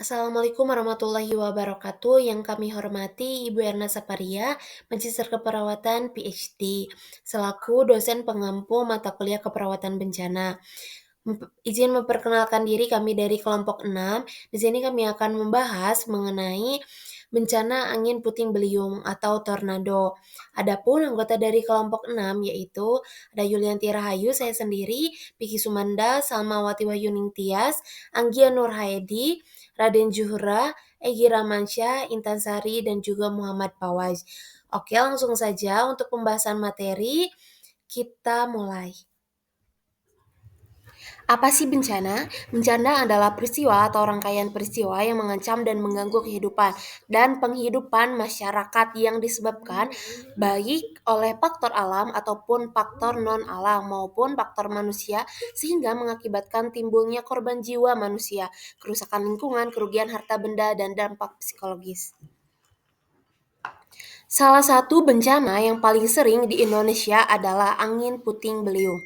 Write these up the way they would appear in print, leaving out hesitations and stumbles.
Assalamualaikum warahmatullahi wabarakatuh. Yang kami hormati Ibu Erna Saparia, Magister Keperawatan PhD, selaku dosen pengampu mata kuliah keperawatan bencana. Izin memperkenalkan diri kami dari kelompok 6. Di sini kami akan membahas mengenai bencana angin puting beliung atau tornado. Adapun anggota dari kelompok 6 yaitu ada Yulianti Rahayu, saya sendiri, Piki Sumanda, Salmawati Wahyuning Tias, Anggia Nurhaedi, Raden Juhra, Egi Ramansyah, Intan Sari, dan juga Muhammad Fawaz. Oke, langsung saja untuk pembahasan materi, kita mulai. Apa sih bencana? Bencana adalah peristiwa atau rangkaian peristiwa yang mengancam dan mengganggu kehidupan dan penghidupan masyarakat yang disebabkan baik oleh faktor alam ataupun faktor non-alam maupun faktor manusia sehingga mengakibatkan timbulnya korban jiwa manusia, kerusakan lingkungan, kerugian harta benda, dan dampak psikologis. Salah satu bencana yang paling sering di Indonesia adalah angin puting beliung.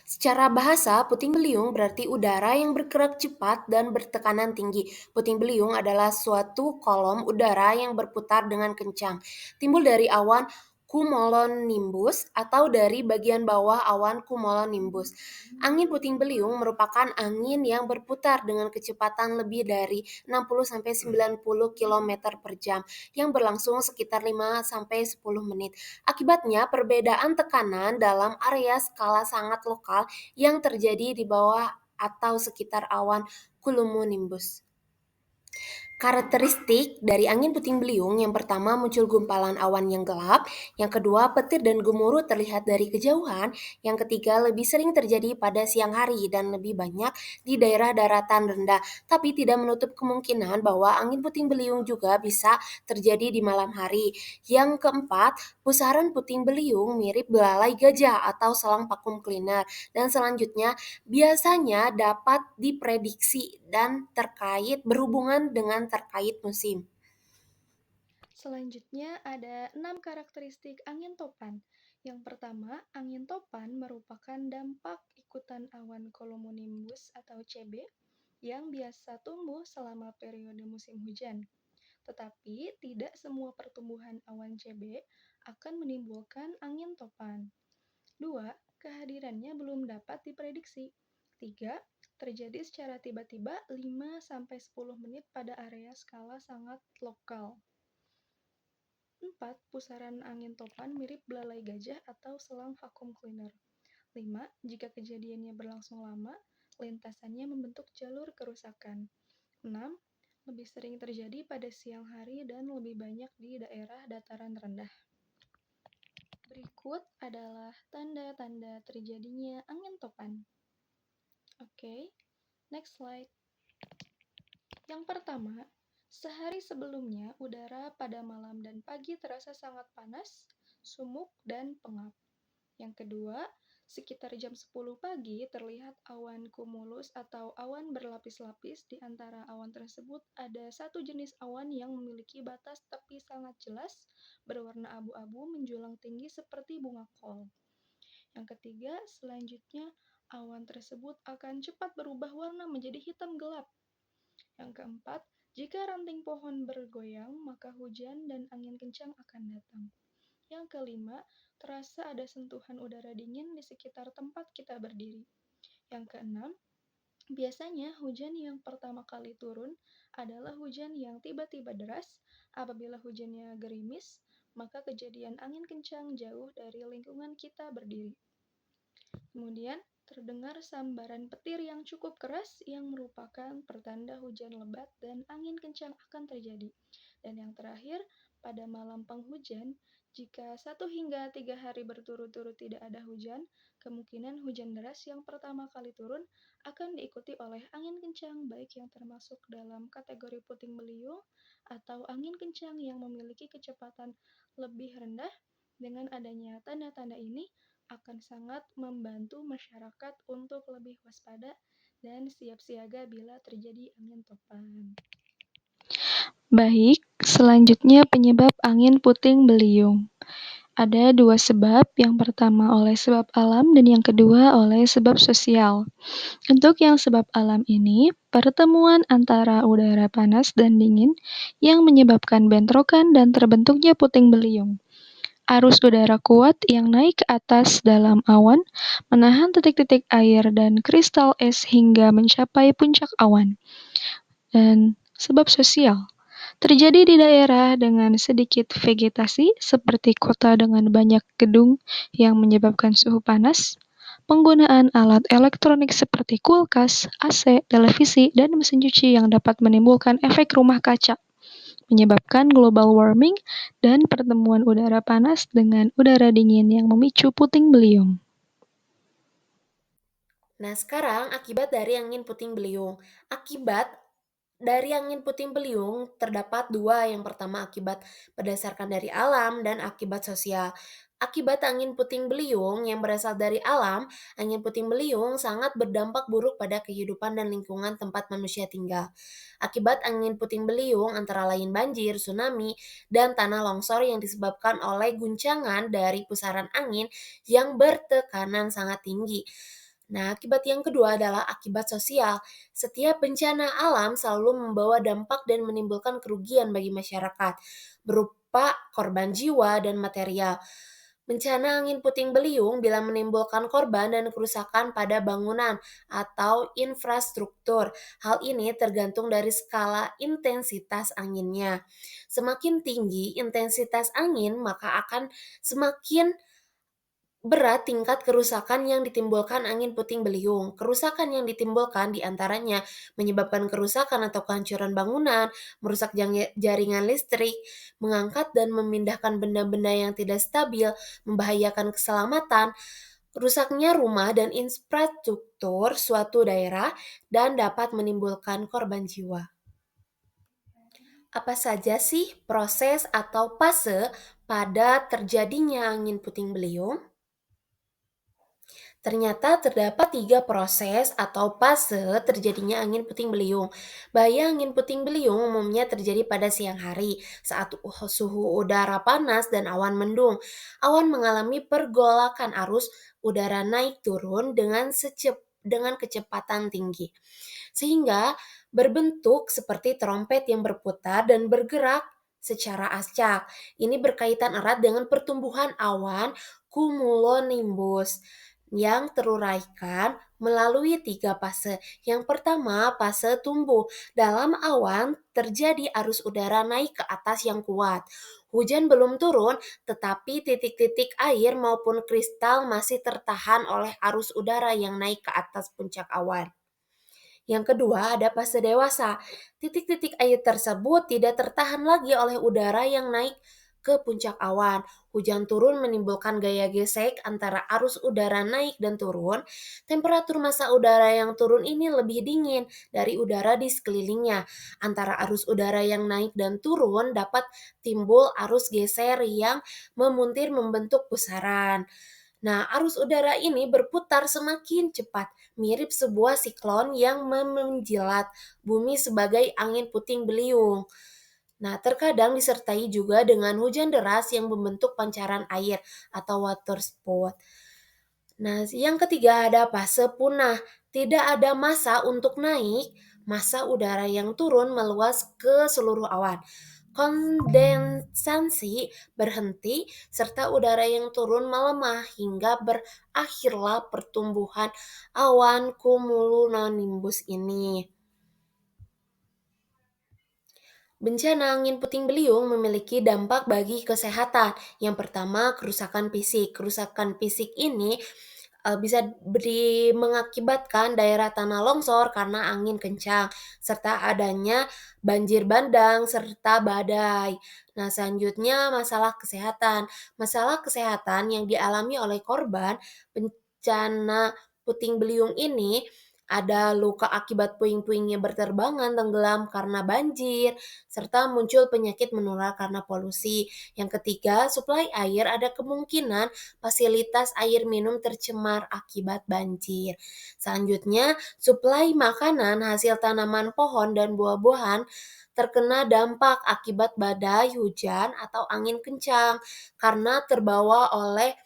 Secara bahasa, puting beliung berarti udara yang bergerak cepat dan bertekanan tinggi. Puting beliung adalah suatu kolom udara yang berputar dengan kencang, timbul dari awan cumulonimbus atau dari bagian bawah awan cumulonimbus. Angin puting beliung merupakan angin yang berputar dengan kecepatan lebih dari 60-90 km per jam yang berlangsung sekitar 5-10 menit. Akibatnya, perbedaan tekanan dalam area skala sangat lokal yang terjadi di bawah atau sekitar awan cumulonimbus. Karakteristik dari angin puting beliung, yang pertama muncul gumpalan awan yang gelap, yang kedua petir dan gemuruh terlihat dari kejauhan, yang ketiga lebih sering terjadi pada siang hari dan lebih banyak di daerah daratan rendah, tapi tidak menutup kemungkinan bahwa angin puting beliung juga bisa terjadi di malam hari. Yang keempat, pusaran puting beliung mirip belalai gajah atau selang vakum cleaner, dan selanjutnya biasanya dapat diprediksi dan berhubungan dengan terkait musim. Selanjutnya ada 6 karakteristik angin topan. Yang pertama, angin topan merupakan dampak ikutan awan cumulonimbus atau CB yang biasa tumbuh selama periode musim hujan. Tetapi tidak semua pertumbuhan awan CB akan menimbulkan angin topan. 2. Kehadirannya belum dapat diprediksi. 3. Terjadi secara tiba-tiba 5-10 menit pada area skala sangat lokal. 4. Pusaran angin topan mirip belalai gajah atau selang vakum cleaner. 5. Jika kejadiannya berlangsung lama, lintasannya membentuk jalur kerusakan. 6. Lebih sering terjadi pada siang hari dan lebih banyak di daerah dataran rendah. Berikut adalah tanda-tanda terjadinya angin topan. Oke, next slide. Yang pertama, sehari sebelumnya udara pada malam dan pagi terasa sangat panas, sumuk, dan pengap. Yang kedua, sekitar jam 10 pagi terlihat awan cumulus atau awan berlapis-lapis. Di antara awan tersebut ada satu jenis awan yang memiliki batas tepi sangat jelas, berwarna abu-abu menjulang tinggi seperti bunga kol. Yang ketiga, selanjutnya awan tersebut akan cepat berubah warna menjadi hitam gelap. Yang keempat, jika ranting pohon bergoyang, maka hujan dan angin kencang akan datang. Yang kelima, terasa ada sentuhan udara dingin di sekitar tempat kita berdiri. Yang keenam, biasanya hujan yang pertama kali turun adalah hujan yang tiba-tiba deras. Apabila hujannya gerimis, maka kejadian angin kencang jauh dari lingkungan kita berdiri. Kemudian, terdengar sambaran petir yang cukup keras yang merupakan pertanda hujan lebat dan angin kencang akan terjadi. Dan yang terakhir, pada malam penghujan, jika 1 hingga 3 hari berturut-turut tidak ada hujan, kemungkinan hujan deras yang pertama kali turun akan diikuti oleh angin kencang baik yang termasuk dalam kategori puting beliung atau angin kencang yang memiliki kecepatan lebih rendah. Dengan adanya tanda-tanda ini, akan sangat membantu masyarakat untuk lebih waspada dan siap siaga bila terjadi angin topan. Baik, selanjutnya penyebab angin puting beliung. Ada dua sebab, yang pertama oleh sebab alam dan yang kedua oleh sebab sosial. Untuk yang sebab alam ini, pertemuan antara udara panas dan dingin yang menyebabkan bentrokan dan terbentuknya puting beliung. Arus udara kuat yang naik ke atas dalam awan, menahan titik-titik air dan kristal es hingga mencapai puncak awan. Dan sebab sosial, terjadi di daerah dengan sedikit vegetasi seperti kota dengan banyak gedung yang menyebabkan suhu panas, penggunaan alat elektronik seperti kulkas, AC, televisi, dan mesin cuci yang dapat menimbulkan efek rumah kaca, menyebabkan global warming dan pertemuan udara panas dengan udara dingin yang memicu puting beliung. Nah, sekarang akibat dari angin puting beliung. Akibat dari angin puting beliung terdapat dua. Yang pertama akibat berdasarkan dari alam dan akibat sosial. Akibat angin puting beliung yang berasal dari alam, angin puting beliung sangat berdampak buruk pada kehidupan dan lingkungan tempat manusia tinggal. Akibat angin puting beliung antara lain banjir, tsunami, dan tanah longsor yang disebabkan oleh guncangan dari pusaran angin yang bertekanan sangat tinggi. Nah, akibat yang kedua adalah akibat sosial. Setiap bencana alam selalu membawa dampak dan menimbulkan kerugian bagi masyarakat, berupa korban jiwa dan material. Bencana angin puting beliung bila menimbulkan korban dan kerusakan pada bangunan atau infrastruktur. Hal ini tergantung dari skala intensitas anginnya. Semakin tinggi intensitas angin, maka akan semakin berat tingkat kerusakan yang ditimbulkan angin puting beliung. Kerusakan yang ditimbulkan diantaranya menyebabkan kerusakan atau kehancuran bangunan, merusak jaringan listrik, mengangkat dan memindahkan benda-benda yang tidak stabil, membahayakan keselamatan, rusaknya rumah dan infrastruktur suatu daerah, dan dapat menimbulkan korban jiwa. Apa saja sih proses atau fase pada terjadinya angin puting beliung? Ternyata terdapat 3 proses atau fase terjadinya angin puting beliung. Bahaya angin puting beliung umumnya terjadi pada siang hari saat suhu udara panas dan awan mendung. Awan mengalami pergolakan arus udara naik turun dengan kecepatan tinggi, sehingga berbentuk seperti trompet yang berputar dan bergerak secara acak. Ini berkaitan erat dengan pertumbuhan awan cumulonimbus yang teruraikan melalui 3 fase. Yang pertama, fase tumbuh. Dalam awan terjadi arus udara naik ke atas yang kuat. Hujan belum turun, tetapi titik-titik air maupun kristal masih tertahan oleh arus udara yang naik ke atas puncak awan. Yang kedua, ada fase dewasa. Titik-titik air tersebut tidak tertahan lagi oleh udara yang naik ke puncak awan. Hujan turun menimbulkan gaya gesek antara arus udara naik dan turun. Temperatur massa udara yang turun ini lebih dingin dari udara di sekelilingnya. Antara arus udara yang naik dan turun dapat timbul arus geser yang memuntir membentuk pusaran. Nah, arus udara ini berputar semakin cepat, mirip sebuah siklon yang menjilat bumi sebagai angin puting beliung. Nah, terkadang disertai juga dengan hujan deras yang membentuk pancaran air atau water spout. Nah, yang ketiga ada fase punah. Tidak ada massa untuk naik, massa udara yang turun meluas ke seluruh awan. Kondensasi berhenti, serta udara yang turun melemah hingga berakhirlah pertumbuhan awan cumulonimbus ini. Bencana angin puting beliung memiliki dampak bagi kesehatan. Yang pertama, kerusakan fisik. Kerusakan fisik ini bisa mengakibatkan daerah tanah longsor karena angin kencang, serta adanya banjir bandang serta badai. Nah, selanjutnya masalah kesehatan. Masalah kesehatan yang dialami oleh korban bencana puting beliung ini Ada luka akibat puing-puingnya berterbangan, tenggelam karena banjir, serta muncul penyakit menular karena polusi. Yang ketiga, suplai air ada kemungkinan fasilitas air minum tercemar akibat banjir. Selanjutnya, suplai makanan, hasil tanaman pohon dan buah-buahan terkena dampak akibat badai, hujan, atau angin kencang karena terbawa oleh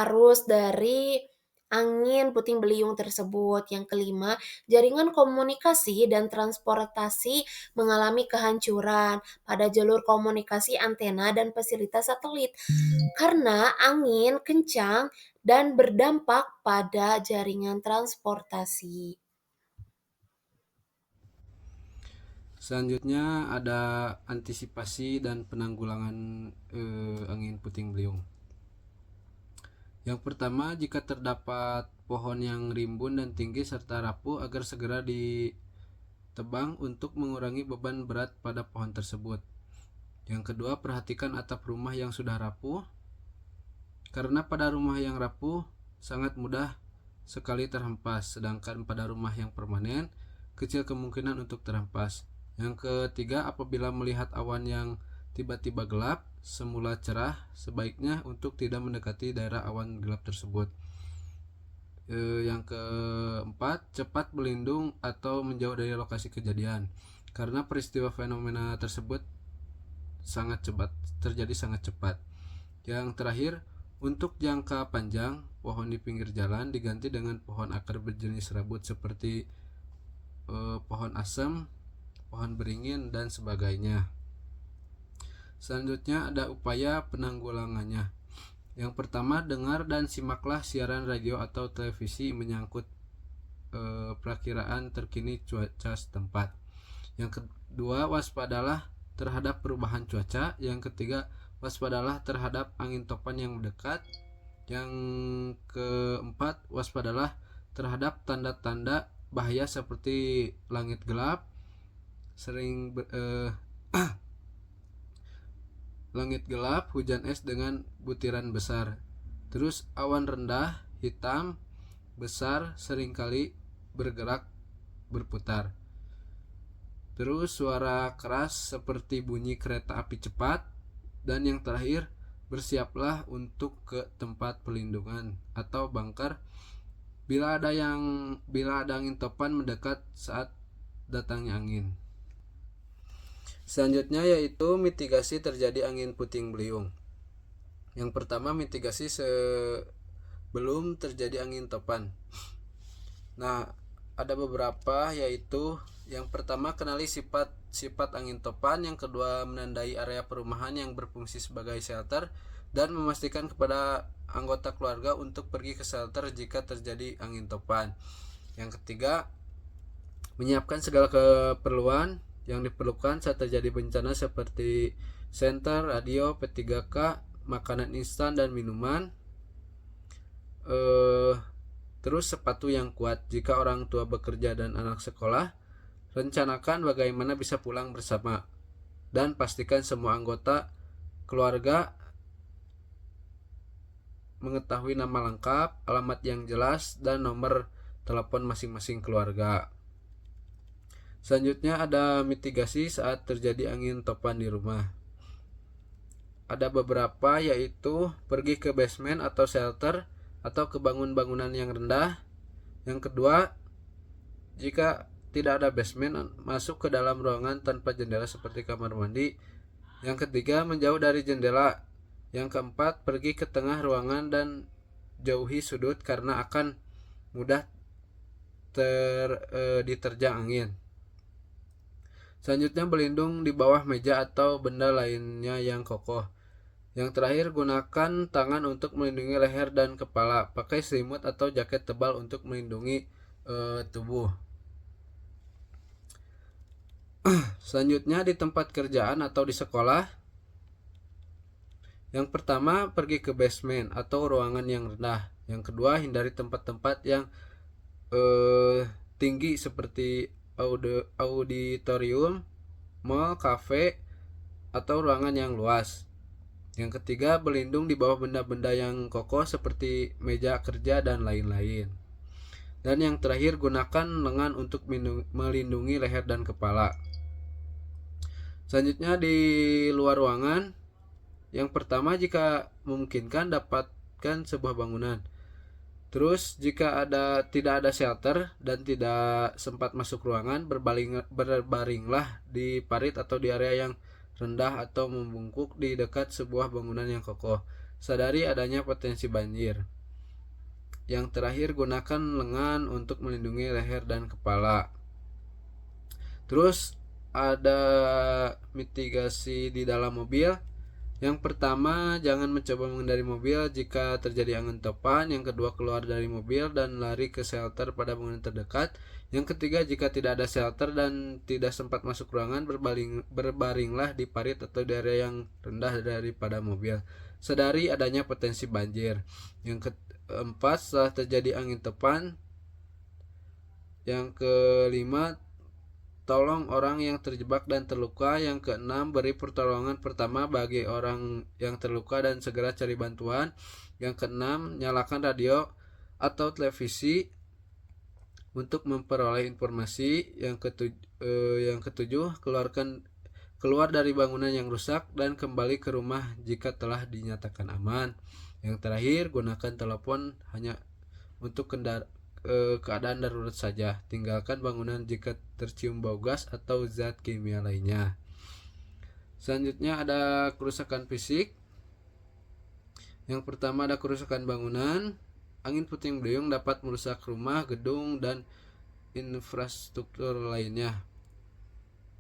arus dari angin puting beliung tersebut. Yang kelima, jaringan komunikasi dan transportasi mengalami kehancuran pada jalur komunikasi antena dan fasilitas satelit karena angin kencang dan berdampak pada jaringan transportasi. Selanjutnya ada antisipasi dan penanggulangan angin puting beliung. Yang pertama, jika terdapat pohon yang rimbun dan tinggi serta rapuh agar segera ditebang untuk mengurangi beban berat pada pohon tersebut. Yang kedua, perhatikan atap rumah yang sudah rapuh karena pada rumah yang rapuh sangat mudah sekali terhempas, sedangkan pada rumah yang permanen kecil kemungkinan untuk terhempas. Yang ketiga, apabila melihat awan yang tiba-tiba gelap, semula cerah, sebaiknya untuk tidak mendekati daerah awan gelap tersebut. Yang keempat, cepat berlindung atau menjauh dari lokasi kejadian, karena peristiwa fenomena tersebut terjadi sangat cepat. Yang terakhir, untuk jangka panjang, pohon di pinggir jalan diganti dengan pohon akar berjenis rabut seperti pohon asam, pohon beringin, dan sebagainya. Selanjutnya ada upaya penanggulangannya. Yang pertama, dengar dan simaklah siaran radio atau televisi menyangkut perakiraan terkini cuaca setempat. Yang kedua, waspadalah terhadap perubahan cuaca. Yang ketiga, waspadalah terhadap angin topan yang mendekat. Yang keempat, waspadalah terhadap tanda-tanda bahaya seperti langit gelap, langit gelap, hujan es dengan butiran besar. Terus awan rendah, hitam, besar, seringkali bergerak, berputar. Terus suara keras seperti bunyi kereta api cepat. Dan yang terakhir, bersiaplah untuk ke tempat pelindungan atau bunker bila ada angin topan mendekat saat datangnya angin. Selanjutnya yaitu mitigasi terjadi angin puting beliung. Yang pertama, mitigasi sebelum terjadi angin topan. Nah, ada beberapa, yaitu yang pertama, kenali sifat angin topan. Yang kedua, menandai area perumahan yang berfungsi sebagai shelter dan memastikan kepada anggota keluarga untuk pergi ke shelter jika terjadi angin topan. Yang ketiga, menyiapkan segala keperluan yang diperlukan saat terjadi bencana seperti senter, radio, P3K, makanan instan dan minuman. Terus sepatu yang kuat. Jika orang tua bekerja dan anak sekolah, rencanakan bagaimana bisa pulang bersama. Dan pastikan semua anggota keluarga mengetahui nama lengkap, alamat yang jelas, dan nomor telepon masing-masing keluarga. Selanjutnya ada mitigasi saat terjadi angin topan di rumah. Ada beberapa, yaitu pergi ke basement atau shelter atau ke bangunan yang rendah. Yang kedua, jika tidak ada basement, masuk ke dalam ruangan tanpa jendela seperti kamar mandi. Yang ketiga, menjauh dari jendela. Yang keempat, pergi ke tengah ruangan dan jauhi sudut karena akan mudah diterjang angin. Selanjutnya, berlindung di bawah meja atau benda lainnya yang kokoh. Yang terakhir, gunakan tangan untuk melindungi leher dan kepala. Pakai selimut atau jaket tebal untuk melindungi tubuh. Selanjutnya, di tempat kerjaan atau di sekolah. Yang pertama, pergi ke basement atau ruangan yang rendah. Yang kedua, hindari tempat-tempat yang tinggi seperti auditorium, mall, kafe, atau ruangan yang luas. Yang ketiga, berlindung di bawah benda-benda yang kokoh seperti meja kerja dan lain-lain. Dan yang terakhir, gunakan lengan untuk melindungi leher dan kepala. Selanjutnya di luar ruangan, yang pertama jika memungkinkan dapatkan sebuah bangunan. Terus jika tidak ada shelter dan tidak sempat masuk ruangan, berbaringlah di parit atau di area yang rendah atau membungkuk di dekat sebuah bangunan yang kokoh. Sadari adanya potensi banjir. Yang terakhir, gunakan lengan untuk melindungi leher dan kepala. Terus ada mitigasi di dalam mobil. Yang pertama, jangan mencoba mengendari mobil jika terjadi angin topan. Yang kedua, keluar dari mobil dan lari ke shelter pada bangunan terdekat. Yang ketiga, jika tidak ada shelter dan tidak sempat masuk ruangan, berbaringlah di parit atau di area yang rendah daripada mobil. Sadari adanya potensi banjir. Yang keempat, setelah terjadi angin topan. Yang kelima, tolong orang yang terjebak dan terluka. Yang keenam, beri pertolongan pertama bagi orang yang terluka dan segera cari bantuan. Yang keenam, nyalakan radio atau televisi untuk memperoleh informasi. Yang ketujuh, keluar dari bangunan yang rusak dan kembali ke rumah jika telah dinyatakan aman. Yang terakhir, gunakan telepon hanya untuk keadaan darurat saja. Tinggalkan bangunan jika tercium bau gas atau zat kimia lainnya. Selanjutnya ada kerusakan fisik. Yang pertama ada kerusakan bangunan. Angin puting beliung dapat merusak rumah, gedung, dan infrastruktur lainnya.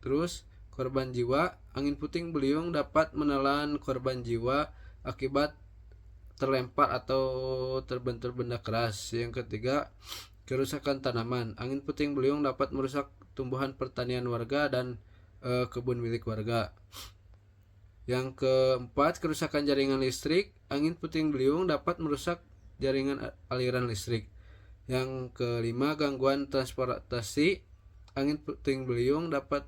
Terus korban jiwa. Angin puting beliung dapat menelan korban jiwa akibat terlempar atau terbentur benda keras. Yang ketiga, kerusakan tanaman. Angin puting beliung dapat merusak tumbuhan pertanian warga dan kebun milik warga. Yang keempat, kerusakan jaringan listrik. Angin puting beliung dapat merusak jaringan aliran listrik. Yang kelima, gangguan transportasi. Angin puting beliung dapat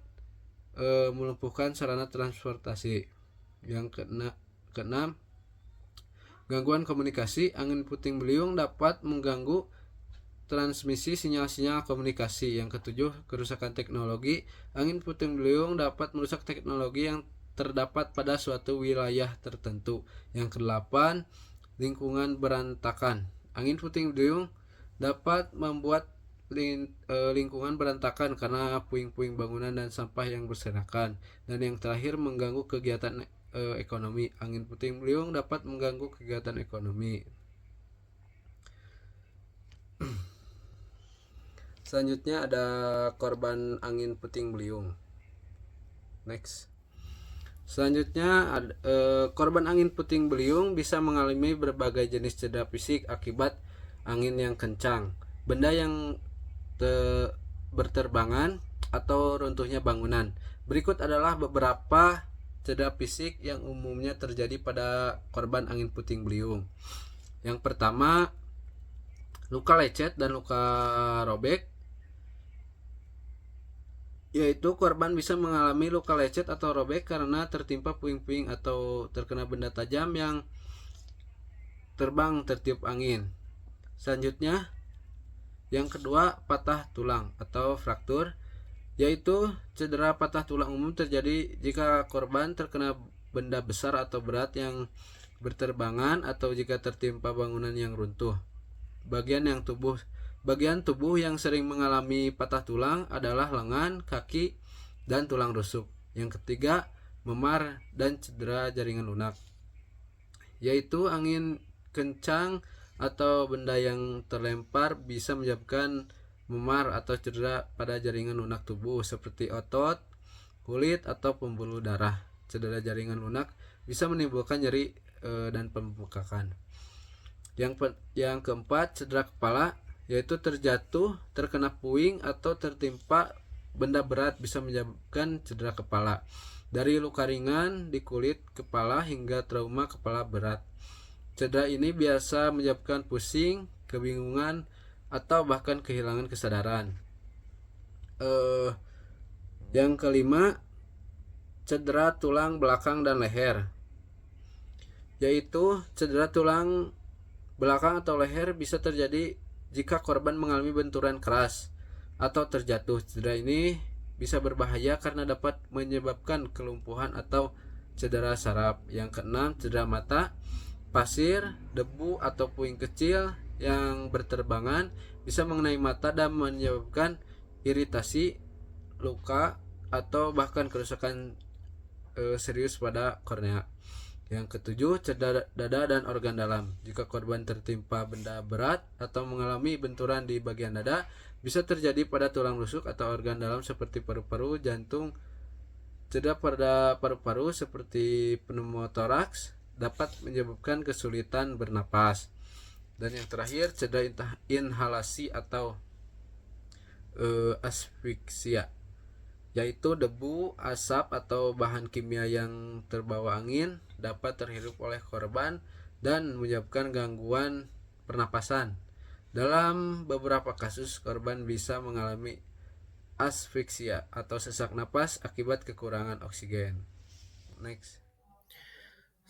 melumpuhkan sarana transportasi. Yang keenam, gangguan komunikasi. Angin puting beliung dapat mengganggu transmisi sinyal-sinyal komunikasi. Yang ketujuh, kerusakan teknologi. Angin puting beliung dapat merusak teknologi yang terdapat pada suatu wilayah tertentu. Yang kedelapan, lingkungan berantakan. Angin puting beliung dapat membuat lingkungan berantakan karena puing-puing bangunan dan sampah yang berserakan. Dan yang terakhir, mengganggu kegiatan ekonomi. Angin puting beliung dapat mengganggu kegiatan ekonomi. Selanjutnya ada korban angin puting beliung. Next. Selanjutnya korban angin puting beliung bisa mengalami berbagai jenis cedera fisik akibat angin yang kencang, benda yang berterbangan, atau runtuhnya bangunan. Berikut adalah beberapa cedera fisik yang umumnya terjadi pada korban angin puting beliung. Yang pertama, luka lecet dan luka robek, yaitu korban bisa mengalami luka lecet atau robek karena tertimpa puing-puing atau terkena benda tajam yang terbang tertiup angin. Selanjutnya, yang kedua, patah tulang atau fraktur, yaitu cedera patah tulang umum terjadi jika korban terkena benda besar atau berat yang berterbangan atau jika tertimpa bangunan yang runtuh. Bagian tubuh yang sering mengalami patah tulang adalah lengan, kaki, dan tulang rusuk. Yang ketiga, memar dan cedera jaringan lunak, yaitu angin kencang atau benda yang terlempar bisa menyebabkan memar atau cedera pada jaringan lunak tubuh seperti otot, kulit, atau pembuluh darah. Cedera jaringan lunak bisa menimbulkan nyeri dan pembengkakan. Yang keempat, cedera kepala, yaitu terjatuh, terkena puing, atau tertimpa benda berat bisa menyebabkan cedera kepala. Dari luka ringan di kulit kepala hingga trauma kepala berat. Cedera ini biasa menyebabkan pusing, kebingungan, atau bahkan kehilangan kesadaran. Yang kelima, cedera tulang belakang dan leher, yaitu cedera tulang belakang atau leher bisa terjadi jika korban mengalami benturan keras atau terjatuh. Cedera ini bisa berbahaya karena dapat menyebabkan kelumpuhan atau cedera saraf. Yang keenam, cedera mata. Pasir, debu, atau puing kecil yang berterbangan bisa mengenai mata dan menyebabkan iritasi, luka, atau bahkan kerusakan serius pada kornea. Yang ketujuh, cedera dada dan organ dalam. Jika korban tertimpa benda berat atau mengalami benturan di bagian dada, bisa terjadi pada tulang rusuk atau organ dalam seperti paru-paru, jantung. Cedera pada paru-paru seperti pneumotoraks dapat menyebabkan kesulitan bernapas. Dan yang terakhir, cedera inhalasi atau asfiksia, yaitu debu, asap, atau bahan kimia yang terbawa angin dapat terhirup oleh korban dan menyebabkan gangguan pernapasan. Dalam beberapa kasus, korban bisa mengalami asfiksia atau sesak napas akibat kekurangan oksigen. Next.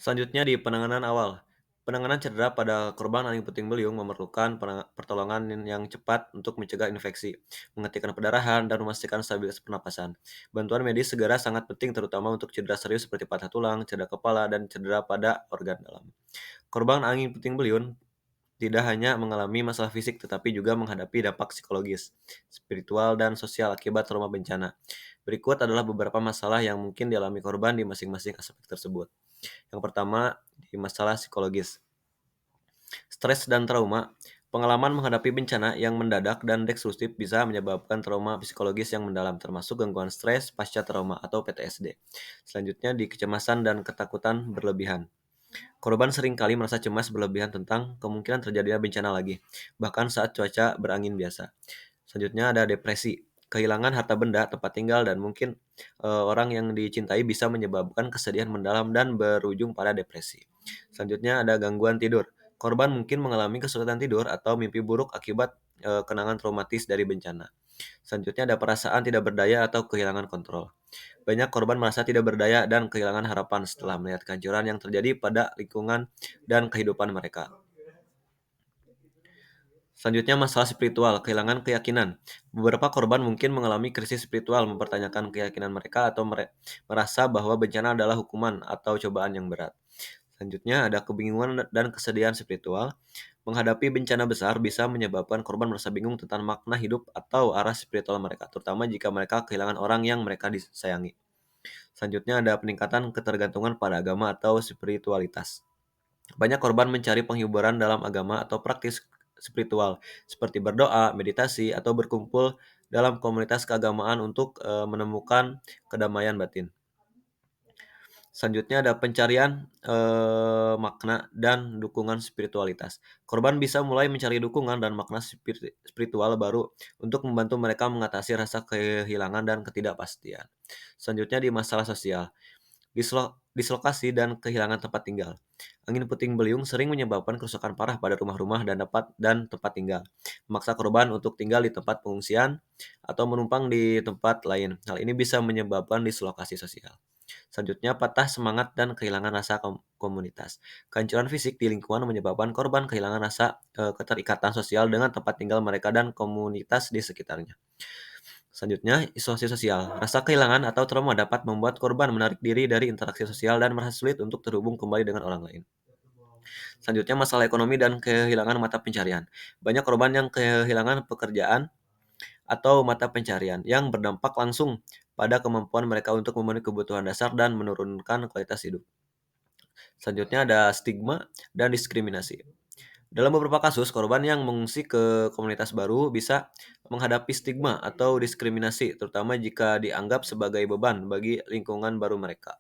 Selanjutnya di penanganan awal. Penanganan cedera pada korban angin puting beliung memerlukan pertolongan yang cepat untuk mencegah infeksi, menghentikan pendarahan, dan memastikan stabilitas pernapasan. Bantuan medis segera sangat penting terutama untuk cedera serius seperti patah tulang, cedera kepala, dan cedera pada organ dalam. Korban angin puting beliung tidak hanya mengalami masalah fisik tetapi juga menghadapi dampak psikologis, spiritual, dan sosial akibat trauma bencana. Berikut adalah beberapa masalah yang mungkin dialami korban di masing-masing aspek tersebut. Yang pertama, di masalah psikologis. Stres dan trauma. Pengalaman menghadapi bencana yang mendadak dan destruktif bisa menyebabkan trauma psikologis yang mendalam, termasuk gangguan stres pasca trauma atau PTSD. Selanjutnya, di kecemasan dan ketakutan berlebihan. Korban seringkali merasa cemas berlebihan tentang kemungkinan terjadinya bencana lagi, bahkan saat cuaca berangin biasa. Selanjutnya ada depresi. Kehilangan harta benda, tempat tinggal, dan mungkin orang yang dicintai bisa menyebabkan kesedihan mendalam dan berujung pada depresi. Selanjutnya ada gangguan tidur. Korban mungkin mengalami kesulitan tidur atau mimpi buruk akibat kenangan traumatis dari bencana. Selanjutnya ada perasaan tidak berdaya atau kehilangan kontrol. Banyak korban merasa tidak berdaya dan kehilangan harapan setelah melihat kehancuran yang terjadi pada lingkungan dan kehidupan mereka. Selanjutnya masalah spiritual, kehilangan keyakinan. Beberapa korban mungkin mengalami krisis spiritual, mempertanyakan keyakinan mereka atau merasa bahwa bencana adalah hukuman atau cobaan yang berat. Selanjutnya ada kebingungan dan kesedihan spiritual. Menghadapi bencana besar bisa menyebabkan korban merasa bingung tentang makna hidup atau arah spiritual mereka, terutama jika mereka kehilangan orang yang mereka disayangi. Selanjutnya ada peningkatan ketergantungan pada agama atau spiritualitas. Banyak korban mencari penghiburan dalam agama atau praktis spiritual, seperti berdoa, meditasi, atau berkumpul dalam komunitas keagamaan untuk menemukan kedamaian batin. Selanjutnya ada pencarian makna dan dukungan spiritualitas. Korban bisa mulai mencari dukungan dan makna spiritual baru untuk membantu mereka mengatasi rasa kehilangan dan ketidakpastian. Selanjutnya di masalah sosial. Dislokasi dan kehilangan tempat tinggal. Angin puting beliung sering menyebabkan kerusakan parah pada rumah-rumah dan tempat tinggal, memaksa korban untuk tinggal di tempat pengungsian atau menumpang di tempat lain. Hal ini bisa menyebabkan dislokasi sosial. Selanjutnya, patah semangat dan kehilangan rasa komunitas. Kehancuran fisik di lingkungan menyebabkan korban kehilangan rasa keterikatan sosial dengan tempat tinggal mereka dan komunitas di sekitarnya. Selanjutnya, isolasi sosial. Rasa kehilangan atau trauma dapat membuat korban menarik diri dari interaksi sosial dan merasa sulit untuk terhubung kembali dengan orang lain. Selanjutnya, masalah ekonomi dan kehilangan mata pencarian. Banyak korban yang kehilangan pekerjaan atau mata pencarian yang berdampak langsung pada kemampuan mereka untuk memenuhi kebutuhan dasar dan menurunkan kualitas hidup. Selanjutnya ada stigma dan diskriminasi. Dalam beberapa kasus, korban yang mengungsi ke komunitas baru bisa menghadapi stigma atau diskriminasi, terutama jika dianggap sebagai beban bagi lingkungan baru mereka.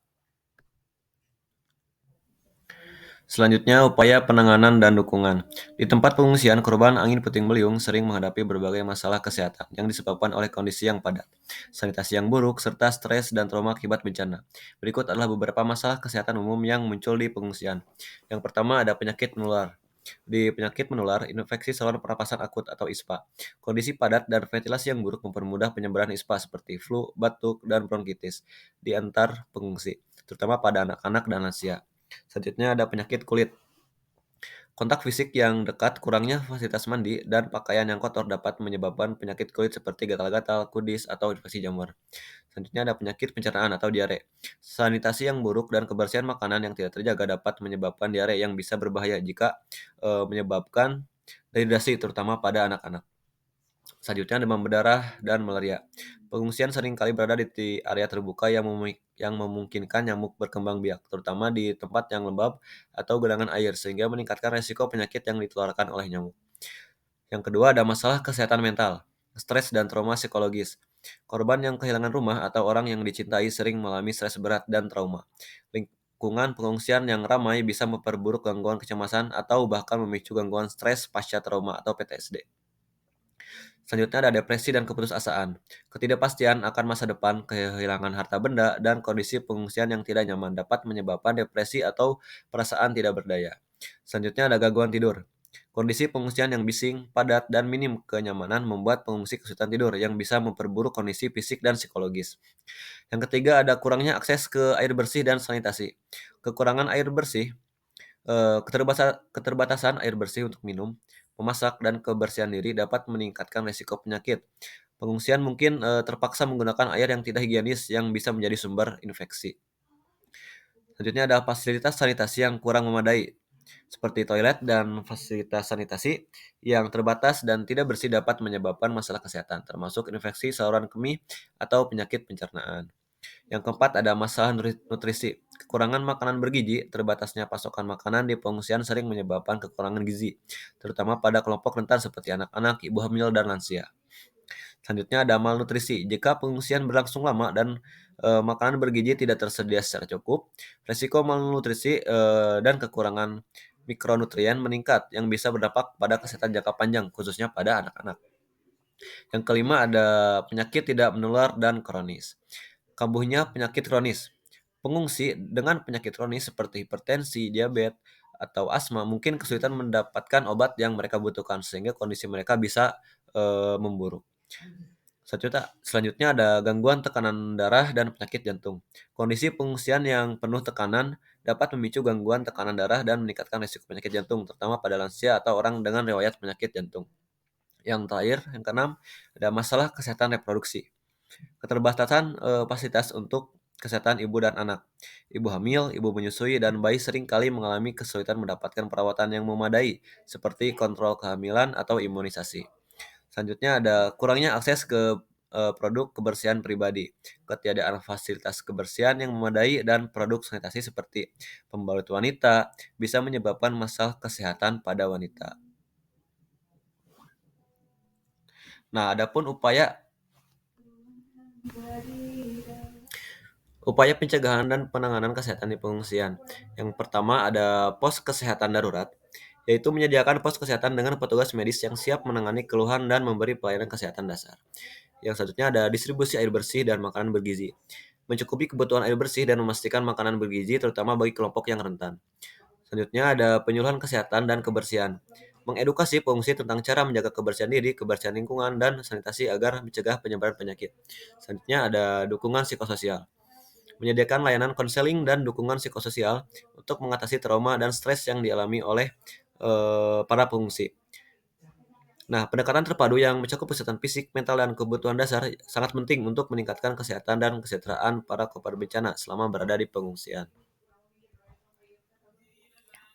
Selanjutnya, upaya penanganan dan dukungan. Di tempat pengungsian, korban angin puting beliung sering menghadapi berbagai masalah kesehatan yang disebabkan oleh kondisi yang padat, sanitasi yang buruk, serta stres dan trauma akibat bencana. Berikut adalah beberapa masalah kesehatan umum yang muncul di pengungsian. Yang pertama ada penyakit menular. Di penyakit menular, infeksi saluran pernapasan akut atau ISPA. Kondisi padat dan ventilasi yang buruk mempermudah penyebaran ISPA seperti flu, batuk, dan bronkitis di antar pengungsi, terutama pada anak-anak dan lansia. Selanjutnya ada penyakit kulit. Kontak fisik yang dekat, kurangnya fasilitas mandi, dan pakaian yang kotor dapat menyebabkan penyakit kulit seperti gatal-gatal, kudis, atau infeksi jamur. Selanjutnya ada penyakit pencernaan atau diare. Sanitasi yang buruk dan kebersihan makanan yang tidak terjaga dapat menyebabkan diare yang bisa berbahaya jika menyebabkan dehidrasi terutama pada anak-anak. Selanjutnya demam berdarah dan malaria. Pengungsian seringkali berada di area terbuka yang memungkinkan nyamuk berkembang biak, terutama di tempat yang lembab atau genangan air, sehingga meningkatkan resiko penyakit yang ditularkan oleh nyamuk. Yang kedua ada masalah kesehatan mental, stres dan trauma psikologis. Korban yang kehilangan rumah atau orang yang dicintai sering mengalami stres berat dan trauma. Lingkungan pengungsian yang ramai bisa memperburuk gangguan kecemasan atau bahkan memicu gangguan stres pasca trauma atau PTSD. Selanjutnya ada depresi dan keputusasaan. Ketidakpastian akan masa depan, kehilangan harta benda, dan kondisi pengungsian yang tidak nyaman dapat menyebabkan depresi atau perasaan tidak berdaya. Selanjutnya ada gangguan tidur. Kondisi pengungsian yang bising, padat, dan minim kenyamanan membuat pengungsi kesulitan tidur yang bisa memperburuk kondisi fisik dan psikologis. Yang ketiga ada kurangnya akses ke air bersih dan sanitasi. Kekurangan air bersih, keterbatasan air bersih untuk minum, memasak, dan kebersihan diri dapat meningkatkan risiko penyakit. Pengungsian mungkin terpaksa menggunakan air yang tidak higienis yang bisa menjadi sumber infeksi. Selanjutnya ada fasilitas sanitasi yang kurang memadai, seperti toilet dan fasilitas sanitasi yang terbatas dan tidak bersih dapat menyebabkan masalah kesehatan, termasuk infeksi saluran kemih atau penyakit pencernaan. Yang keempat ada masalah nutrisi. Kekurangan makanan bergizi, terbatasnya pasokan makanan di pengungsian sering menyebabkan kekurangan gizi, terutama pada kelompok rentan seperti anak-anak, ibu hamil, dan lansia. Selanjutnya ada malnutrisi. Jika pengungsian berlangsung lama dan makanan bergizi tidak tersedia secara cukup, resiko malnutrisi dan kekurangan mikronutrien meningkat yang bisa berdampak pada kesehatan jangka panjang, khususnya pada anak-anak. Yang kelima ada penyakit tidak menular dan kronis. Kambuhnya penyakit kronis. Pengungsi dengan penyakit kronis seperti hipertensi, diabetes, atau asma mungkin kesulitan mendapatkan obat yang mereka butuhkan sehingga kondisi mereka bisa memburuk. Selanjutnya ada gangguan tekanan darah dan penyakit jantung. Kondisi pengungsian yang penuh tekanan dapat memicu gangguan tekanan darah dan meningkatkan risiko penyakit jantung, terutama pada lansia atau orang dengan riwayat penyakit jantung. Yang terakhir, yang keenam, ada masalah kesehatan reproduksi. Keterbatasan fasilitas untuk kesehatan ibu dan anak. Ibu hamil, ibu menyusui, dan bayi sering kali mengalami kesulitan mendapatkan perawatan yang memadai, seperti kontrol kehamilan atau imunisasi. Selanjutnya ada kurangnya akses ke produk kebersihan pribadi, ketiadaan fasilitas kebersihan yang memadai, dan produk sanitasi seperti pembalut wanita bisa menyebabkan masalah kesehatan pada wanita. Nah, adapun upaya pencegahan dan penanganan kesehatan di pengungsian. Yang pertama ada pos kesehatan darurat, yaitu menyediakan pos kesehatan dengan petugas medis yang siap menangani keluhan dan memberi pelayanan kesehatan dasar. Yang selanjutnya ada distribusi air bersih dan makanan bergizi. Mencukupi kebutuhan air bersih dan memastikan makanan bergizi terutama bagi kelompok yang rentan. Selanjutnya ada penyuluhan kesehatan dan kebersihan. Mengedukasi pengungsi tentang cara menjaga kebersihan diri, kebersihan lingkungan, dan sanitasi agar mencegah penyebaran penyakit. Selanjutnya ada dukungan psikososial. Menyediakan layanan konseling dan dukungan psikososial untuk mengatasi trauma dan stres yang dialami oleh para pengungsi. Nah, pendekatan terpadu yang mencakup kesehatan fisik, mental, dan kebutuhan dasar sangat penting untuk meningkatkan kesehatan dan kesejahteraan para korban bencana selama berada di pengungsian.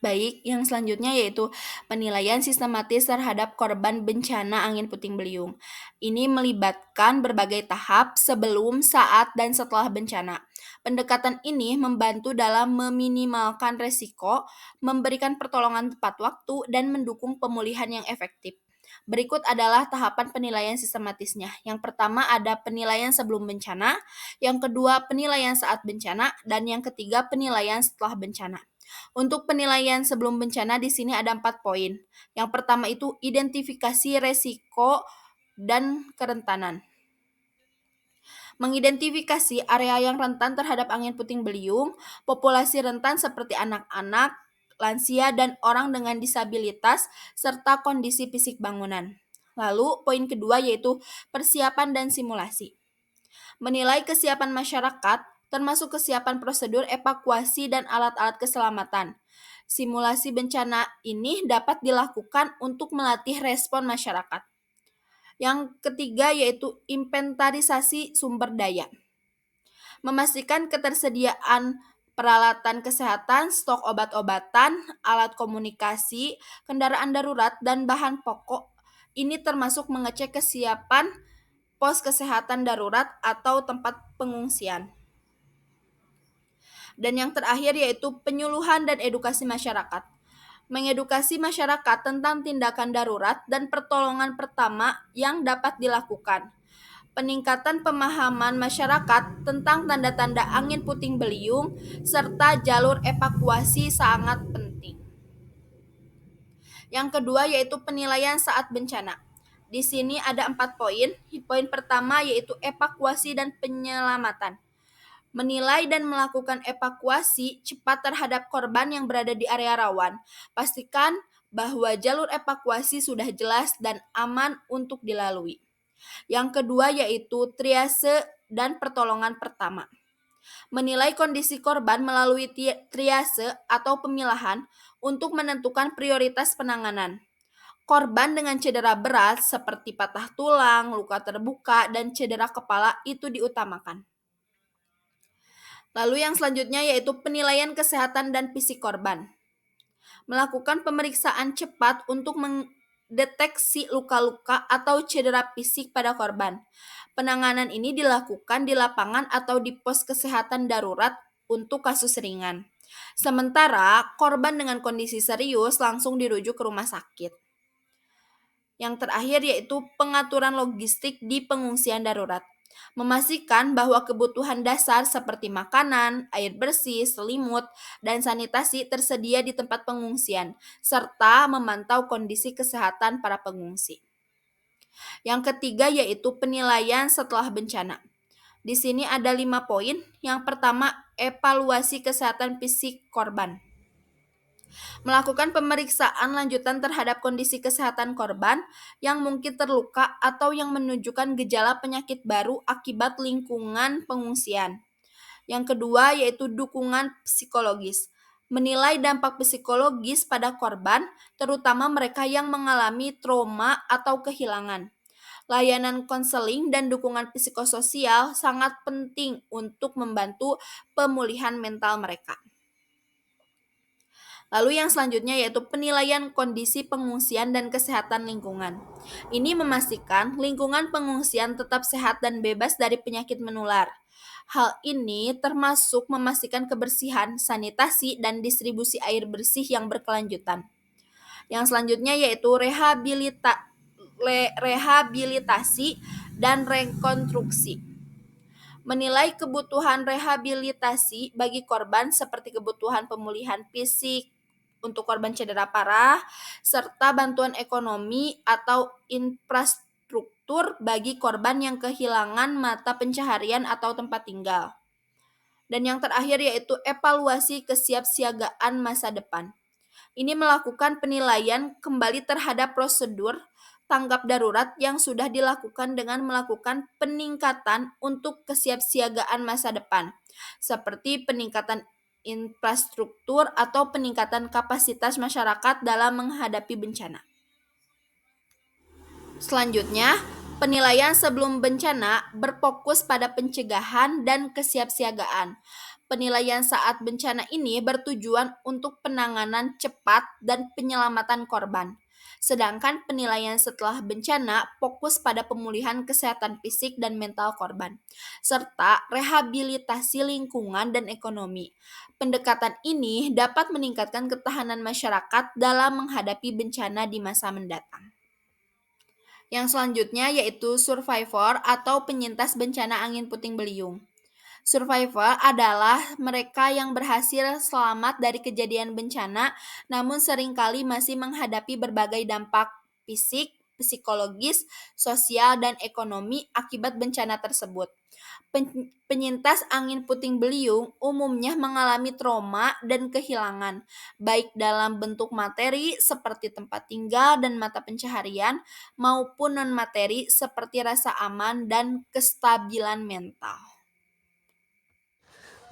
Baik, yang selanjutnya yaitu penilaian sistematis terhadap korban bencana angin puting beliung. Ini melibatkan berbagai tahap sebelum, saat, dan setelah bencana. Pendekatan ini membantu dalam meminimalkan resiko, memberikan pertolongan tepat waktu, dan mendukung pemulihan yang efektif. Berikut adalah tahapan penilaian sistematisnya. Yang pertama ada penilaian sebelum bencana, yang kedua penilaian saat bencana, dan yang ketiga penilaian setelah bencana. Untuk penilaian sebelum bencana di sini ada 4 poin. Yang pertama itu identifikasi resiko dan kerentanan. Mengidentifikasi area yang rentan terhadap angin puting beliung, populasi rentan seperti anak-anak, lansia, dan orang dengan disabilitas, serta kondisi fisik bangunan. Lalu, poin kedua yaitu persiapan dan simulasi. Menilai kesiapan masyarakat, termasuk kesiapan prosedur evakuasi dan alat-alat keselamatan. Simulasi bencana ini dapat dilakukan untuk melatih respon masyarakat. Yang ketiga yaitu inventarisasi sumber daya. Memastikan ketersediaan peralatan kesehatan, stok obat-obatan, alat komunikasi, kendaraan darurat, dan bahan pokok. Ini termasuk mengecek kesiapan pos kesehatan darurat atau tempat pengungsian. Dan yang terakhir yaitu penyuluhan dan edukasi masyarakat. Mengedukasi masyarakat tentang tindakan darurat dan pertolongan pertama yang dapat dilakukan. Peningkatan pemahaman masyarakat tentang tanda-tanda angin puting beliung serta jalur evakuasi sangat penting. Yang kedua yaitu penilaian saat bencana. Di sini ada 4 poin. Poin pertama yaitu evakuasi dan penyelamatan. Menilai dan melakukan evakuasi cepat terhadap korban yang berada di area rawan. Pastikan bahwa jalur evakuasi sudah jelas dan aman untuk dilalui. Yang kedua yaitu triase dan pertolongan pertama. Menilai kondisi korban melalui triase atau pemilahan untuk menentukan prioritas penanganan. Korban dengan cedera berat seperti patah tulang, luka terbuka, dan cedera kepala itu diutamakan. Lalu yang selanjutnya yaitu penilaian kesehatan dan fisik korban. Melakukan pemeriksaan cepat untuk mendeteksi luka-luka atau cedera fisik pada korban. Penanganan ini dilakukan di lapangan atau di pos kesehatan darurat untuk kasus ringan. Sementara korban dengan kondisi serius langsung dirujuk ke rumah sakit. Yang terakhir yaitu pengaturan logistik di pengungsian darurat. Memastikan bahwa kebutuhan dasar seperti makanan, air bersih, selimut, dan sanitasi tersedia di tempat pengungsian, serta memantau kondisi kesehatan para pengungsi. Yang ketiga yaitu penilaian setelah bencana. Di sini ada 5 poin. Yang pertama, evaluasi kesehatan fisik korban. Melakukan pemeriksaan lanjutan terhadap kondisi kesehatan korban yang mungkin terluka atau yang menunjukkan gejala penyakit baru akibat lingkungan pengungsian. Yang kedua yaitu dukungan psikologis. Menilai dampak psikologis pada korban, terutama mereka yang mengalami trauma atau kehilangan. Layanan konseling dan dukungan psikososial sangat penting untuk membantu pemulihan mental mereka. Lalu yang selanjutnya yaitu penilaian kondisi pengungsian dan kesehatan lingkungan. Ini memastikan lingkungan pengungsian tetap sehat dan bebas dari penyakit menular. Hal ini termasuk memastikan kebersihan, sanitasi, dan distribusi air bersih yang berkelanjutan. Yang selanjutnya yaitu rehabilitasi dan rekonstruksi. Menilai kebutuhan rehabilitasi bagi korban seperti kebutuhan pemulihan fisik untuk korban cedera parah, serta bantuan ekonomi atau infrastruktur bagi korban yang kehilangan mata pencaharian atau tempat tinggal. Dan yang terakhir yaitu evaluasi kesiapsiagaan masa depan. Ini melakukan penilaian kembali terhadap prosedur tanggap darurat yang sudah dilakukan dengan melakukan peningkatan untuk kesiapsiagaan masa depan, seperti peningkatan infrastruktur atau peningkatan kapasitas masyarakat dalam menghadapi bencana. Selanjutnya, penilaian sebelum bencana berfokus pada pencegahan dan kesiapsiagaan. Penilaian saat bencana ini bertujuan untuk penanganan cepat dan penyelamatan korban. Sedangkan penilaian setelah bencana fokus pada pemulihan kesehatan fisik dan mental korban, serta rehabilitasi lingkungan dan ekonomi. Pendekatan ini dapat meningkatkan ketahanan masyarakat dalam menghadapi bencana di masa mendatang. Yang selanjutnya yaitu survivor atau penyintas bencana angin puting beliung. Survivor adalah mereka yang berhasil selamat dari kejadian bencana, namun seringkali masih menghadapi berbagai dampak fisik, psikologis, sosial, dan ekonomi akibat bencana tersebut. Penyintas angin puting beliung umumnya mengalami trauma dan kehilangan, baik dalam bentuk materi seperti tempat tinggal dan mata pencaharian, maupun non-materi seperti rasa aman dan kestabilan mental.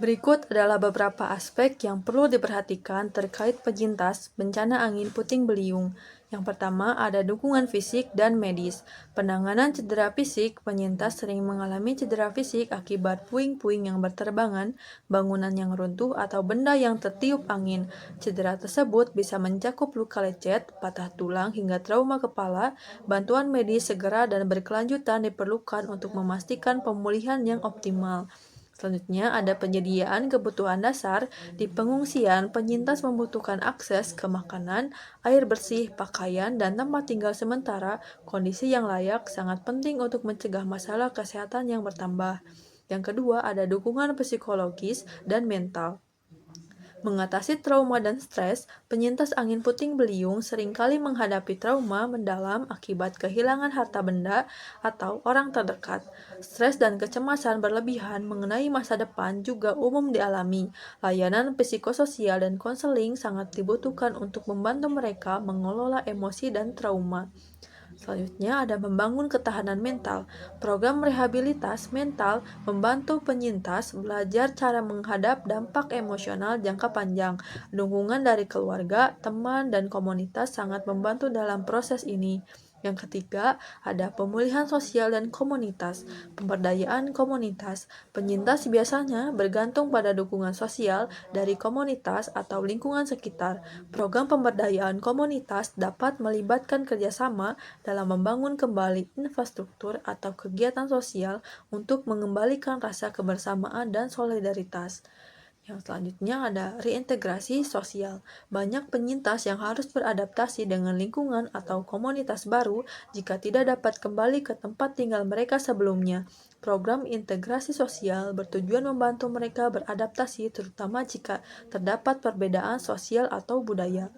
Berikut adalah beberapa aspek yang perlu diperhatikan terkait penyintas bencana angin puting beliung. Yang pertama ada dukungan fisik dan medis. Penanganan cedera fisik, penyintas sering mengalami cedera fisik akibat puing-puing yang berterbangan, bangunan yang runtuh, atau benda yang tertiup angin. Cedera tersebut bisa mencakup luka lecet, patah tulang, hingga trauma kepala. Bantuan medis segera dan berkelanjutan diperlukan untuk memastikan pemulihan yang optimal. Selanjutnya ada penyediaan kebutuhan dasar. Di pengungsian, penyintas membutuhkan akses ke makanan, air bersih, pakaian, dan tempat tinggal sementara. Kondisi yang layak sangat penting untuk mencegah masalah kesehatan yang bertambah. Yang kedua ada dukungan psikologis dan mental. Mengatasi trauma dan stres, penyintas angin puting beliung seringkali menghadapi trauma mendalam akibat kehilangan harta benda atau orang terdekat. Stres dan kecemasan berlebihan mengenai masa depan juga umum dialami. Layanan psikososial dan konseling sangat dibutuhkan untuk membantu mereka mengelola emosi dan trauma. Selanjutnya ada membangun ketahanan mental. Program rehabilitas mental membantu penyintas belajar cara menghadap dampak emosional jangka panjang. Dukungan dari keluarga, teman, dan komunitas sangat membantu dalam proses ini. Yang ketiga, ada pemulihan sosial dan komunitas. Pemberdayaan komunitas. Penyintas biasanya bergantung pada dukungan sosial dari komunitas atau lingkungan sekitar. Program pemberdayaan komunitas dapat melibatkan kerjasama dalam membangun kembali infrastruktur atau kegiatan sosial untuk mengembalikan rasa kebersamaan dan solidaritas. Yang selanjutnya ada reintegrasi sosial. Banyak penyintas yang harus beradaptasi dengan lingkungan atau komunitas baru jika tidak dapat kembali ke tempat tinggal mereka sebelumnya. Program integrasi sosial bertujuan membantu mereka beradaptasi terutama jika terdapat perbedaan sosial atau budaya.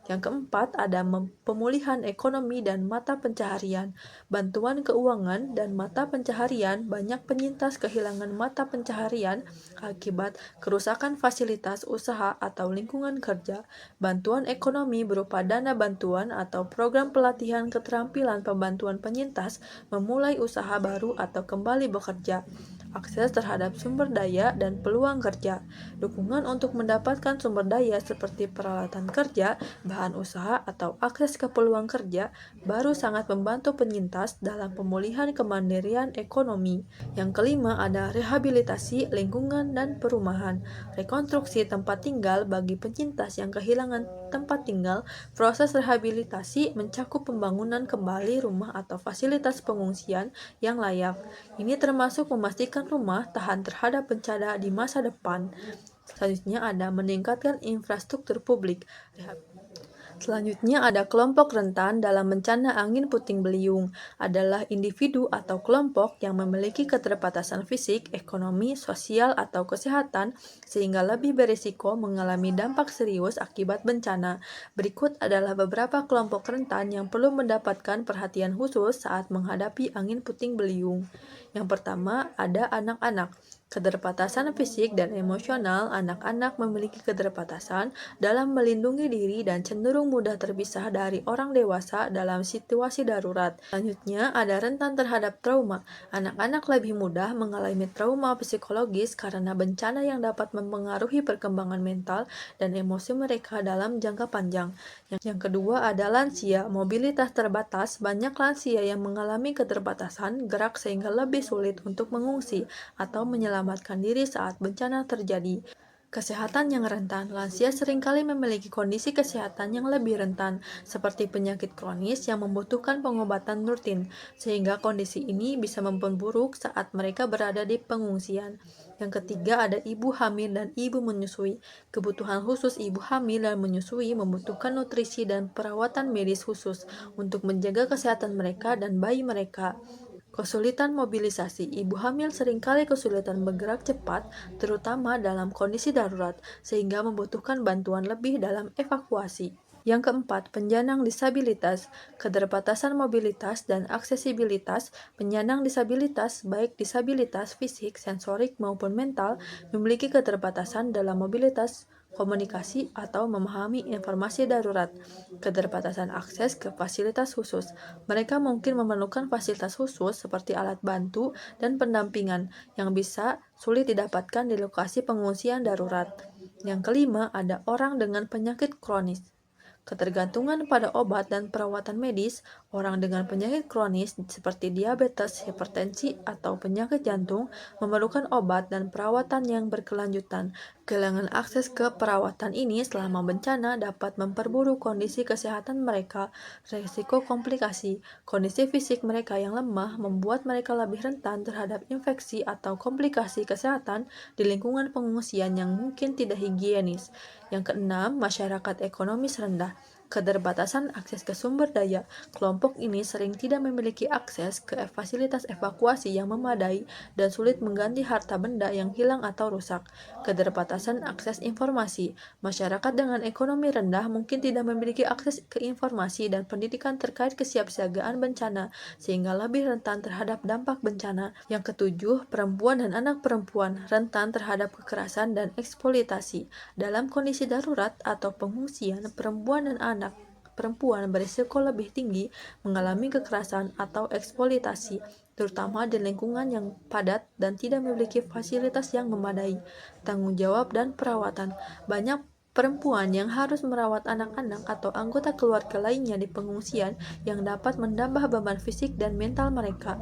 Yang keempat ada pemulihan ekonomi dan mata pencaharian. Bantuan keuangan dan mata pencaharian. Banyak penyintas kehilangan mata pencaharian akibat kerusakan fasilitas usaha atau lingkungan kerja. Bantuan ekonomi berupa dana bantuan atau program pelatihan keterampilan pembantuan penyintas memulai usaha baru atau kembali bekerja. Akses terhadap sumber daya dan peluang kerja. Dukungan untuk mendapatkan sumber daya seperti peralatan kerja, bahan usaha, atau akses ke peluang kerja baru sangat membantu penyintas dalam pemulihan kemandirian ekonomi. Yang kelima ada rehabilitasi lingkungan dan perumahan. Rekonstruksi tempat tinggal bagi penyintas yang kehilangan tempat tinggal. Proses rehabilitasi mencakup pembangunan kembali rumah atau fasilitas pengungsian yang layak. Ini termasuk memastikan rumah tahan terhadap bencana di masa depan. Selanjutnya ada meningkatkan infrastruktur publik. Selanjutnya ada kelompok rentan dalam bencana angin puting beliung adalah individu atau kelompok yang memiliki keterbatasan fisik, ekonomi, sosial, atau kesehatan sehingga lebih berisiko mengalami dampak serius akibat bencana. Berikut adalah beberapa kelompok rentan yang perlu mendapatkan perhatian khusus saat menghadapi angin puting beliung. Yang pertama ada anak-anak. Keterbatasan fisik dan emosional. Anak-anak memiliki keterbatasan dalam melindungi diri dan cenderung mudah terpisah dari orang dewasa dalam situasi darurat. Selanjutnya, ada rentan terhadap trauma. Anak-anak lebih mudah mengalami trauma psikologis karena bencana yang dapat mempengaruhi perkembangan mental dan emosi mereka dalam jangka panjang. Yang kedua ada lansia. Mobilitas terbatas. Banyak lansia yang mengalami keterbatasan gerak sehingga lebih sulit untuk mengungsi atau menyelamatkan diri saat bencana terjadi. Kesehatan yang rentan. Lansia seringkali memiliki kondisi kesehatan yang lebih rentan, seperti penyakit kronis yang membutuhkan pengobatan rutin, sehingga kondisi ini bisa memperburuk saat mereka berada di pengungsian. Yang ketiga ada ibu hamil dan ibu menyusui. Kebutuhan khusus ibu hamil dan menyusui membutuhkan nutrisi dan perawatan medis khusus untuk menjaga kesehatan mereka dan bayi mereka. Kesulitan mobilisasi. Ibu hamil seringkali kesulitan bergerak cepat, terutama dalam kondisi darurat, sehingga membutuhkan bantuan lebih dalam evakuasi. Yang keempat, penyandang disabilitas. Keterbatasan mobilitas dan aksesibilitas. Penyandang disabilitas, baik disabilitas fisik, sensorik, maupun mental, memiliki keterbatasan dalam mobilitas komunikasi, atau memahami informasi darurat. Keterbatasan akses ke fasilitas khusus. Mereka mungkin memerlukan fasilitas khusus seperti alat bantu dan pendampingan yang bisa sulit didapatkan di lokasi pengungsian darurat. Yang kelima, ada orang dengan penyakit kronis. Ketergantungan pada obat dan perawatan medis, orang dengan penyakit kronis seperti diabetes, hipertensi, atau penyakit jantung memerlukan obat dan perawatan yang berkelanjutan. Kehilangan akses ke perawatan ini selama bencana dapat memperburuk kondisi kesehatan mereka, risiko komplikasi. Kondisi fisik mereka yang lemah membuat mereka lebih rentan terhadap infeksi atau komplikasi kesehatan di lingkungan pengungsian yang mungkin tidak higienis. Yang keenam, masyarakat ekonomis rendah. Keterbatasan akses ke sumber daya. Kelompok ini sering tidak memiliki akses ke fasilitas evakuasi yang memadai dan sulit mengganti harta benda yang hilang atau rusak. Keterbatasan akses informasi. Masyarakat dengan ekonomi rendah mungkin tidak memiliki akses ke informasi dan pendidikan terkait kesiapsiagaan bencana, sehingga lebih rentan terhadap dampak bencana. Yang ketujuh, perempuan dan anak perempuan rentan terhadap kekerasan dan eksploitasi. Dalam kondisi darurat atau pengungsian, perempuan dan anak perempuan berisiko lebih tinggi mengalami kekerasan atau eksploitasi, terutama di lingkungan yang padat dan tidak memiliki fasilitas yang memadai. Tanggung jawab dan perawatan. Banyak perempuan yang harus merawat anak-anak atau anggota keluarga lainnya di pengungsian yang dapat menambah beban fisik dan mental mereka.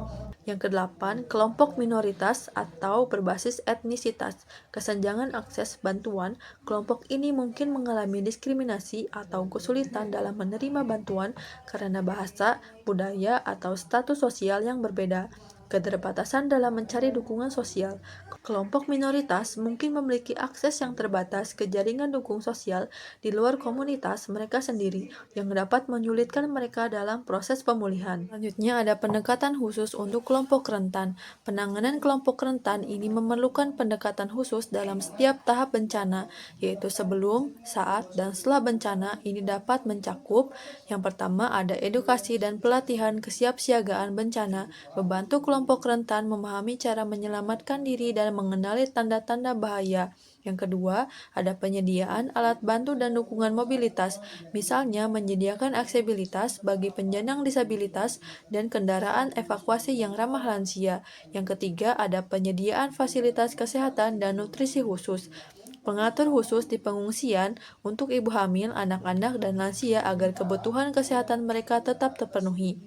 Yang kedelapan, kelompok minoritas atau berbasis etnisitas. Kesenjangan akses bantuan. Kelompok ini mungkin mengalami diskriminasi atau kesulitan dalam menerima bantuan karena bahasa, budaya, atau status sosial yang berbeda. Keterbatasan dalam mencari dukungan sosial. Kelompok minoritas mungkin memiliki akses yang terbatas ke jaringan dukung sosial di luar komunitas mereka sendiri, yang dapat menyulitkan mereka dalam proses pemulihan. Selanjutnya ada pendekatan khusus untuk kelompok rentan. Penanganan kelompok rentan ini memerlukan pendekatan khusus dalam setiap tahap bencana, yaitu sebelum, saat, dan setelah bencana. Ini dapat mencakup: yang pertama ada edukasi dan pelatihan kesiapsiagaan bencana, membantu kelompok rentan memahami cara menyelamatkan diri dan mengenali tanda-tanda bahaya. Yang kedua, ada penyediaan alat bantu dan dukungan mobilitas, misalnya menyediakan aksesibilitas bagi penyandang disabilitas dan kendaraan evakuasi yang ramah lansia. Yang ketiga, ada penyediaan fasilitas kesehatan dan nutrisi khusus. Pengatur khusus di pengungsian untuk ibu hamil, anak-anak, dan lansia agar kebutuhan kesehatan mereka tetap terpenuhi.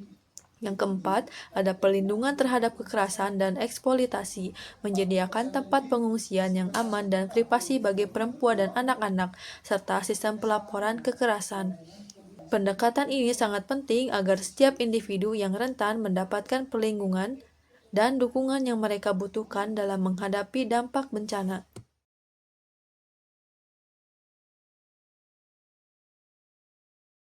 Yang keempat, ada perlindungan terhadap kekerasan dan eksploitasi, menyediakan tempat pengungsian yang aman dan privasi bagi perempuan dan anak-anak, serta sistem pelaporan kekerasan. Pendekatan ini sangat penting agar setiap individu yang rentan mendapatkan perlindungan dan dukungan yang mereka butuhkan dalam menghadapi dampak bencana.